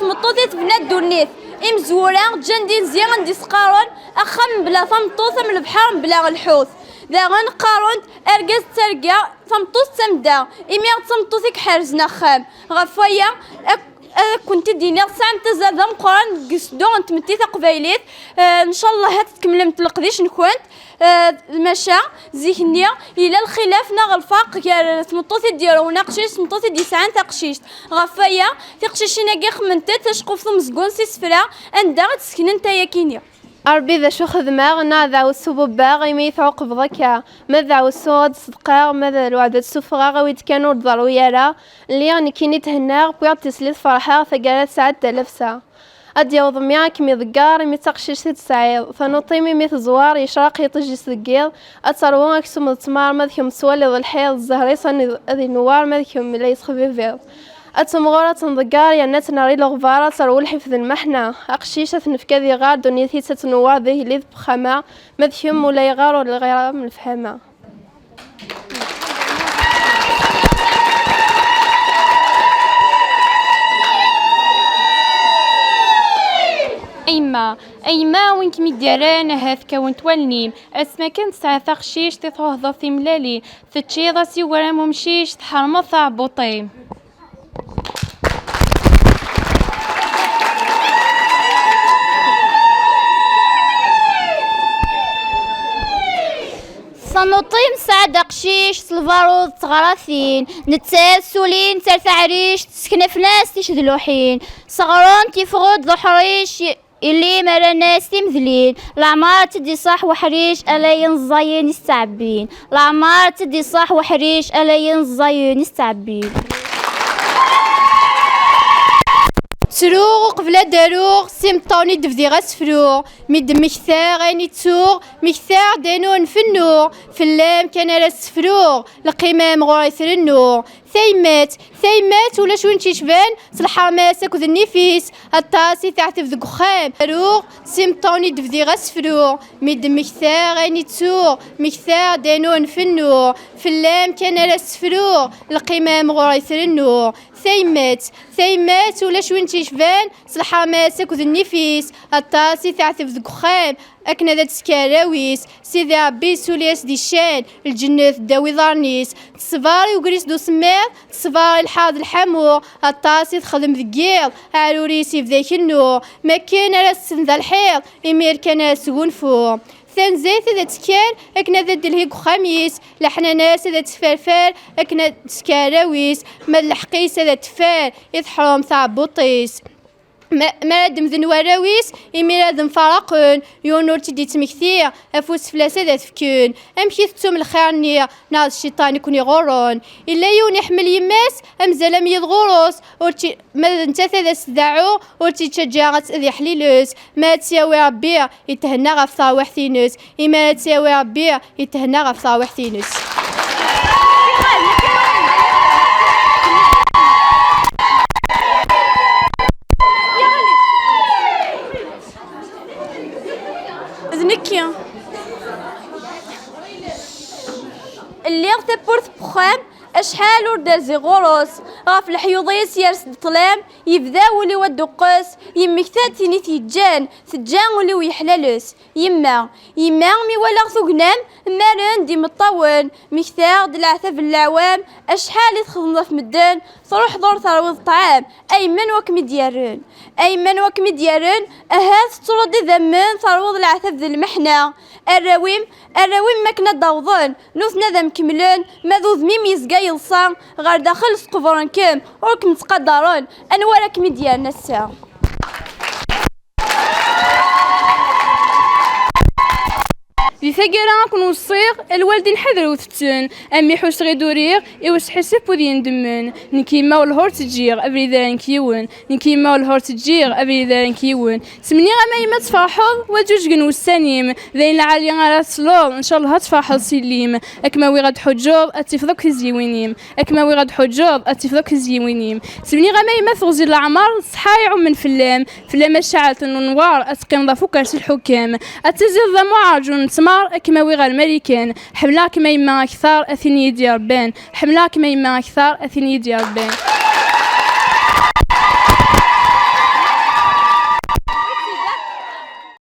تمطوطي تبنات دونيت إمزورة جندي نزيان دي سقارون أخم بلا فمطوطة من البحر بلا الحوت ذا غنقارون أرقز ترقى فمطوط تمدا إمي تمطوطيك حارزنا خام غفايا كنت ديني ساعة تزاد مقارن قصدون تمتي تقبايليت ان شاء الله هتكمل متلقديش نكونت مشى زيكنيا الى الخلاف ناغ الفاق تمطوطي ديالو ناقشيش تمطوطي دي ساعه تقشيش غفايا تقشيشنا كي خمنت تشقف ثم زكون سيسفرا اندا تسكن نتايا كينيا أربي ذا شو خدمة ناذا والسبوبا غيمي تعوقب ذكا ماذا والسود صدقا ماذا الوعد السفرة غويت كانوا ضروريا لا اللي يعني كيني تهنا بيعطي تسليت فرحة ثقالات ساعة تلفسا أدي وضميا كمي ذقار مي تقشيش تسعيد فنطيمي مي تزوار يشراق يطجي سقيل أتروان أكسوم التمار مذكم سوالي ذو الحيل الزهري صني ذي نوار مذكم اللي يسخبي فيض أتمغورة تنضقار يانات ناري لغفارة ترول حفظ المحنة أقشيشة نفكذي غار دنيتي تتنوار ذي ليذ بخما مذكم ولا يغار ولا غير من الفهمة أيما وينك مديران هاثكا ونتولنيم اسما كانت ساعة تخشيش تتوهض في ملالي فتشيضة سيورا ممشيش تحرم ثعبوطيم صنوطيم سعد قشيش سلفارود تغراثين نتسال سولين ترث عريش تسكن في ناس تشذلوحين صغرون تيفغود ذو حريش اللي مرا ناس تمذلين العمار تدي صح وحريش ألا ينزين يستعبين العمار تدي صح وحريش ألا ينزين يستعبين سروغ قبل داروغ سيمطوني دفدي غسفروغ ميد مكثار غيني تسوغ مكثار دانون في النور في اللام كان راسفروغ القمام غريث النور ثيمات ولا شوين تيشبان سلحرماسك وذ النفيس الطاسي تعتف ذو خام روغ سيمطوني دفدي غسفروغ ميد مكثار غيني تسوغ مكثار دانون في النور في اللام كان راسفروغ القمام غريث النور ثيمات ولا شوين تيشبان سلحرماسك وذ النفيس الطاسي تعتف ذو خام أكنا ذات سكاراويس سيدي عبي سولياس دي الشان الجنة داوي ضارنيس تصفاري وقريس دو سماغ تصفاري الحاض الحمو الطاسي تخدم ذقيل عروريسي في ذاك النور ما كان راسن ذا الحيط إمير كان سقون فوق ثان زيت ذات سكار أكنا ذات دلهيق خميس لحنا ناس ذات فرفار أكنا سكاراويس ما الحقيس ذات فار يضحرم ثعبوطيس ما دم ذن وراويس إميرا ذن فرقون يونور تدي تمكثير أفوس فلاسة ذات فكون أمشي ثتوم الخيرني ناض الشيطان يكون يغورون إلا يون يحمل يماس أمزال أم يضغوروس ما نتاثا ذا سداعو ورتي تشجاغت ذي حليلوس ما تساوي ربي يتهنى غف صاوح ثينوس إما تساوي ربي يتهنى غف صاوح ثينوس نكيا اللي غتبورت بخام اشحال ورد زيغوروس غاف الحيوضيس يرس طلام يبدا ولي ودقس يمكثات تيني تيجان تجان ولي ويحلالس يما مي ولا ثقنام مارن دي مطول مكثار د العثاب العوام اشحال تخدم في مدان تروح دور ثروي الطعام ايمن وكمي ديارن اهات تردي ذمان ثروي العثاب ذي المحنه الراويم ما كنا ضوضن نوثنا ذا مكملين ماذو ذميم يزقا يلصان غير داخل سقفران كام وركم تقدرون انوارا كمي ديالنا الساعه في ثقيرا كون وصيغ الوالدين حذروا ثتن امي حوش غيدوريغ ايوش حسب ودي ندمن نكيما والهور تجيغ ابريدان كيون نكيما والهور تجيغ ابريدان كيون سمني غما يما تفرحض وجوج كن والسنيم ذين العالي غير تسلوض ان شاء الله تفرحض سليم اكما وي غاد حجوب اتفضك زيوينيم اكما وي غاد حجوب اتفضك زيوينيم سمني غما يما تغزي العمر صحاي من فلام الشعل النوار اتقيم ضفو كرسي الحكام اتزيد ذا معرجون تمار كما ويغا الملكان حملاك ما يما أكثر أثني ديال بان حملاك ما يما أكثر أثني ديال بان